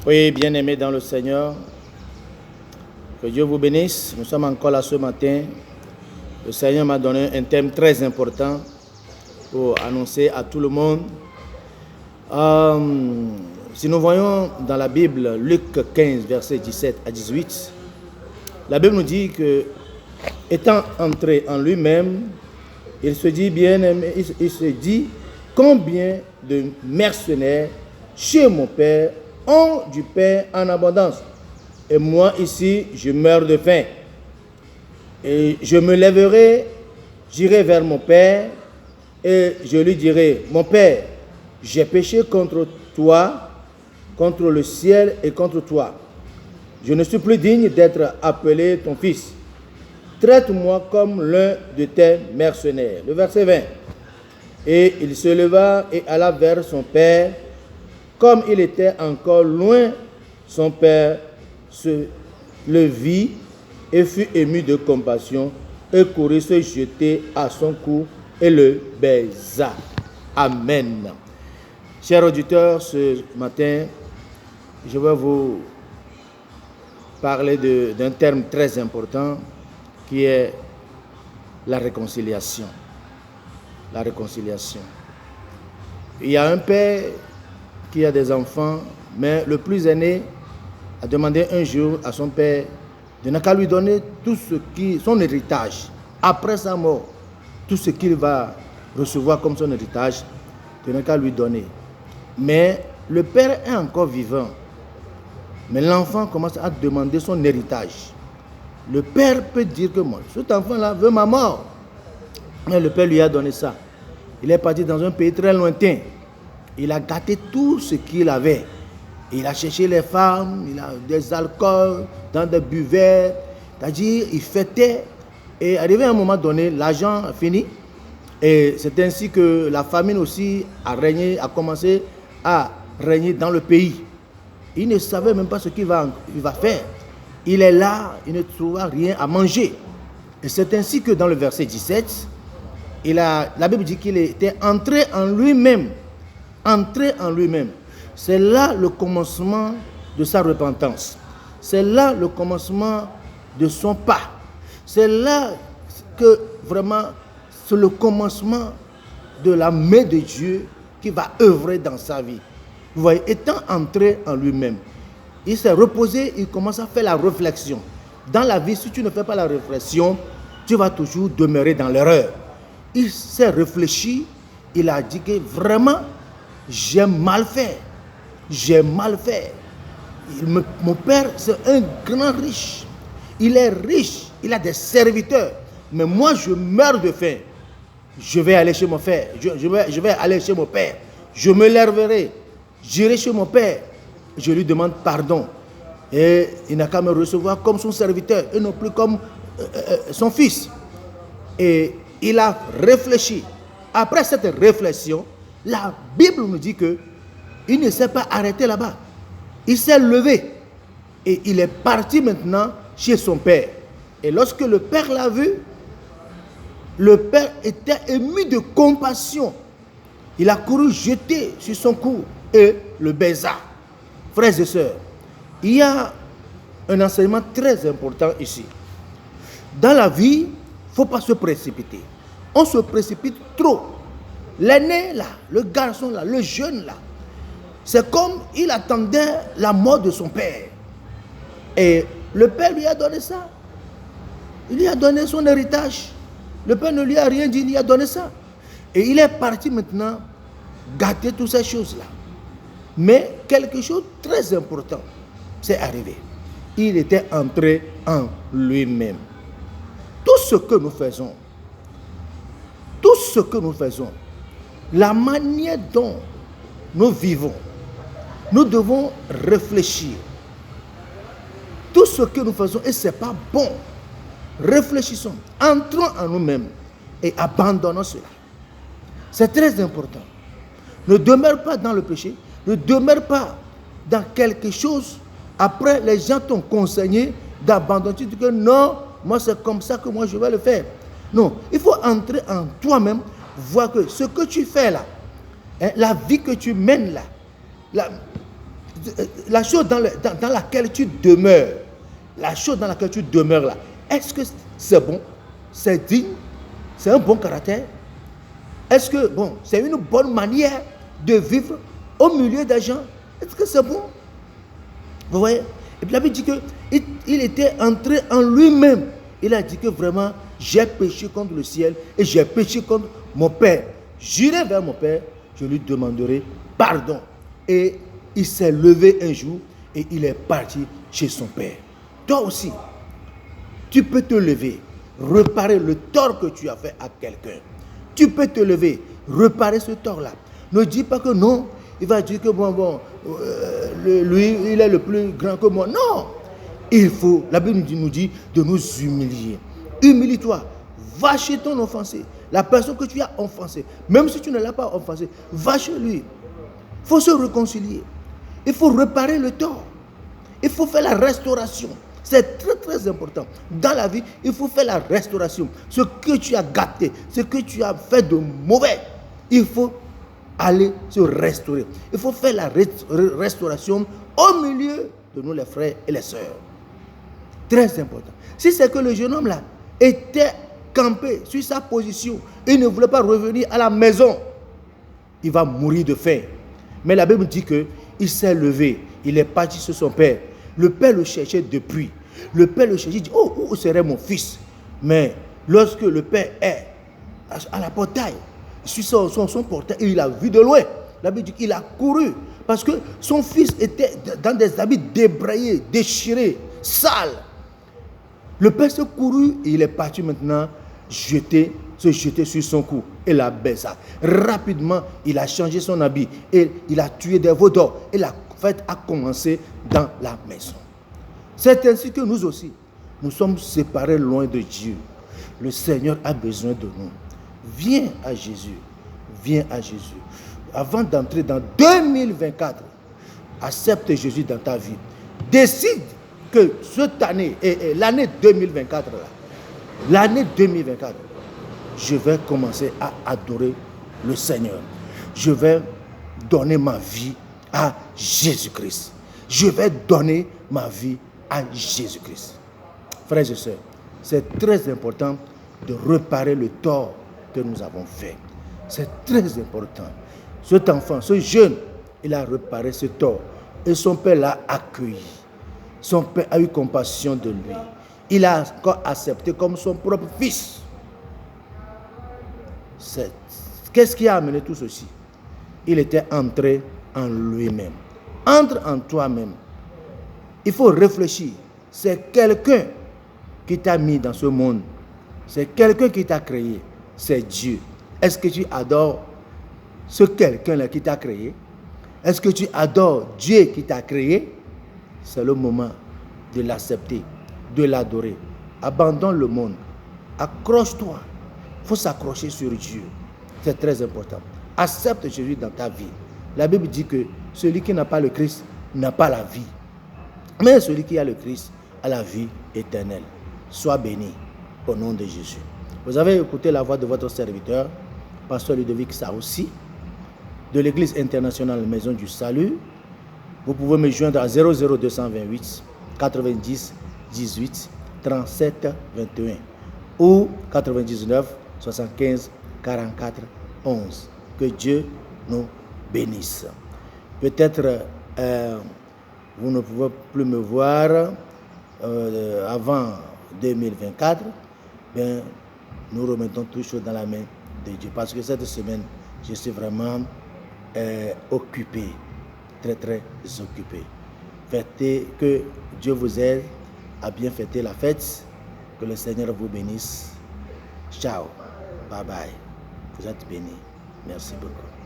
Oui, bien-aimés dans le Seigneur, que Dieu vous bénisse. Nous sommes encore là ce matin. Le Seigneur m'a donné un thème très important pour annoncer à tout le monde. Si nous voyons dans la Bible, Luc 15, versets 17 à 18, la Bible nous dit que, étant entré en lui-même, il se dit bien-aimé, il se dit combien de mercenaires chez mon Père ont du pain en abondance. Et moi ici, je meurs de faim. Et je me lèverai, j'irai vers mon Père, et je lui dirai, mon Père, j'ai péché contre toi, contre le ciel et contre toi. Je ne suis plus digne d'être appelé ton fils. Traite-moi comme l'un de tes mercenaires. Le verset 20. Et il se leva et alla vers son père. Comme il était encore loin, son père le vit et fut ému de compassion et courut se jeter à son cou et le baisa. Amen. Chers auditeurs, ce matin, je vais vous parler d'un terme très important qui est la réconciliation. La réconciliation. Il y a un père qui a des enfants, mais le plus aîné a demandé un jour à son père de ne qu'à lui donner tout son héritage. Après sa mort, tout ce qu'il va recevoir comme son héritage, de ne qu'à lui donner. Mais le père est encore vivant. Mais l'enfant commence à demander son héritage. Le père peut dire que moi, cet enfant-là veut ma mort. Mais le père lui a donné ça. Il est parti dans un pays très lointain. Il a gâté tout ce qu'il avait. Il a cherché les femmes, il a des alcools dans des buvettes. C'est-à-dire, il fêtait. Et arrivé à un moment donné, l'argent a fini. Et c'est ainsi que la famine aussi a commencé à régner dans le pays. Il ne savait même pas ce qu'il va faire. Il est là, il ne trouva rien à manger. Et c'est ainsi que dans le verset 17, la Bible dit qu'il était entré en lui-même. Entré en lui-même. C'est là le commencement de sa repentance. C'est là le commencement de son pas. C'est là que vraiment, c'est le commencement de la main de Dieu qui va œuvrer dans sa vie. Vous voyez, étant entré en lui-même, il s'est reposé, il commence à faire la réflexion. Dans la vie, si tu ne fais pas la réflexion, tu vas toujours demeurer dans l'erreur. Il s'est réfléchi, il a dit que vraiment, j'ai mal fait. J'ai mal fait. Mon père, c'est un grand riche. Il est riche, il a des serviteurs. Mais moi, je meurs de faim. Je vais aller chez mon père. Je vais aller chez mon père. Je me lèverai. J'irai chez mon père. Je lui demande pardon. Et il n'a qu'à me recevoir comme son serviteur et non plus comme son fils. Et il a réfléchi. Après cette réflexion, la Bible nous dit que il ne s'est pas arrêté là-bas. Il s'est levé et il est parti maintenant chez son père. Et lorsque le père l'a vu, le père était ému de compassion. Il a couru jeter sur son cou et le baisa. Frères et sœurs, il y a un enseignement très important ici. Dans la vie, il ne faut pas se précipiter. On se précipite trop. L'aîné là, le garçon là, le jeune là, c'est comme il attendait la mort de son père. Et le père lui a donné ça. Il lui a donné son héritage. Le père ne lui a rien dit, il lui a donné ça. Et il est parti maintenant gâter toutes ces choses-là. Mais quelque chose de très important s'est arrivé. Il était entré en lui-même. Tout ce que nous faisons, la manière dont nous vivons, nous devons réfléchir. Tout ce que nous faisons, et ce n'est pas bon, réfléchissons, entrons en nous-mêmes et abandonnons cela. C'est très important. Ne demeure pas dans le péché, ne demeure pas dans quelque chose. Après, les gens t'ont conseillé d'abandonner. Tu dis que non, moi c'est comme ça que moi je vais le faire. Non, il faut entrer en toi-même, voir que ce que tu fais là, la vie que tu mènes là, la chose dans laquelle tu demeures, la chose dans laquelle tu demeures là, est-ce que c'est bon, c'est digne, c'est un bon caractère? Est-ce que, bon, c'est une bonne manière de vivre au milieu des gens? Est-ce que c'est bon? Vous voyez? Et puis la Bible dit qu'il était entré en lui-même. Il a dit que vraiment, j'ai péché contre le ciel et j'ai péché contre mon Père. J'irai vers mon Père, je lui demanderai pardon. Et il s'est levé un jour et il est parti chez son Père. Toi aussi, tu peux te lever, réparer le tort que tu as fait à quelqu'un. Tu peux te lever, réparer ce tort-là. Ne dis pas que non, il va dire que lui, il est le plus grand que moi. Non, il faut, la Bible nous dit de nous humilier. Humilie-toi, va chez ton offensé, la personne que tu as offensée, même si tu ne l'as pas offensé, va chez lui. Il faut se réconcilier, il faut réparer le tort, il faut faire la restauration. C'est très très important. Dans la vie, il faut faire la restauration. Ce que tu as gâté, ce que tu as fait de mauvais, il faut aller se restaurer. Il faut faire la restauration au milieu de nous les frères et les sœurs. Très important. Si c'est que le jeune homme là était campé sur sa position, il ne voulait pas revenir à la maison, il va mourir de faim. Mais la Bible dit qu'il s'est levé, il est parti sur son père. Le père le cherchait depuis. Le père le cherchait, il dit, oh, où serait mon fils? Mais lorsque le père est à la portail, sur son portail, il a vu de loin. La Bible dit qu'il a couru parce que son fils était dans des habits débraillés, déchirés, sales. Le père s'est couru et il est parti maintenant se jeter sur son cou et la baisa. Rapidement, il a changé son habit et il a tué des veaux d'or. Et la fête a commencé dans la maison. C'est ainsi que nous aussi, nous sommes séparés loin de Dieu. Le Seigneur a besoin de nous. Viens à Jésus. Viens à Jésus. Avant d'entrer dans 2024, accepte Jésus dans ta vie. Décide que cette année, et l'année 2024, l'année 2024, je vais commencer à adorer le Seigneur. Je vais donner ma vie à Jésus-Christ. Je vais donner ma vie à Jésus-Christ. Frères et sœurs, c'est très important de réparer le tort que nous avons fait. C'est très important. Cet enfant, ce jeune, il a réparé ce tort. Et son père l'a accueilli. Son père a eu compassion de lui. Il a encore accepté comme son propre fils. Qu'est-ce qui a amené tout ceci? Il était entré en lui-même. Entre en toi-même. Il faut réfléchir. C'est quelqu'un qui t'a mis dans ce monde. C'est quelqu'un qui t'a créé. C'est Dieu. Est-ce que tu adores ce quelqu'un-là qui t'a créé? Est-ce que tu adores Dieu qui t'a créé? C'est le moment de l'accepter, de l'adorer. Abandonne le monde. Accroche-toi. Il faut s'accrocher sur Dieu. C'est très important. Accepte Jésus dans ta vie. La Bible dit que celui qui n'a pas le Christ n'a pas la vie. Mais celui qui a le Christ a la vie éternelle. Sois béni au nom de Jésus. Vous avez écouté la voix de votre serviteur, Pasteur Ludovic Saoussi, de l'Église internationale Maison du Salut. Vous pouvez me joindre à 00228 90 18 37 21 ou 99 75 44 11. Que Dieu nous bénisse. Peut-être vous ne pouvez plus me voir avant 2024. Bien, nous remettons toutes choses dans la main de Dieu. Parce que cette semaine, je suis vraiment occupé. Très, très occupé. Fêtez, que Dieu vous aide à bien fêter la fête. Que le Seigneur vous bénisse. Ciao. Bye bye. Vous êtes bénis. Merci beaucoup.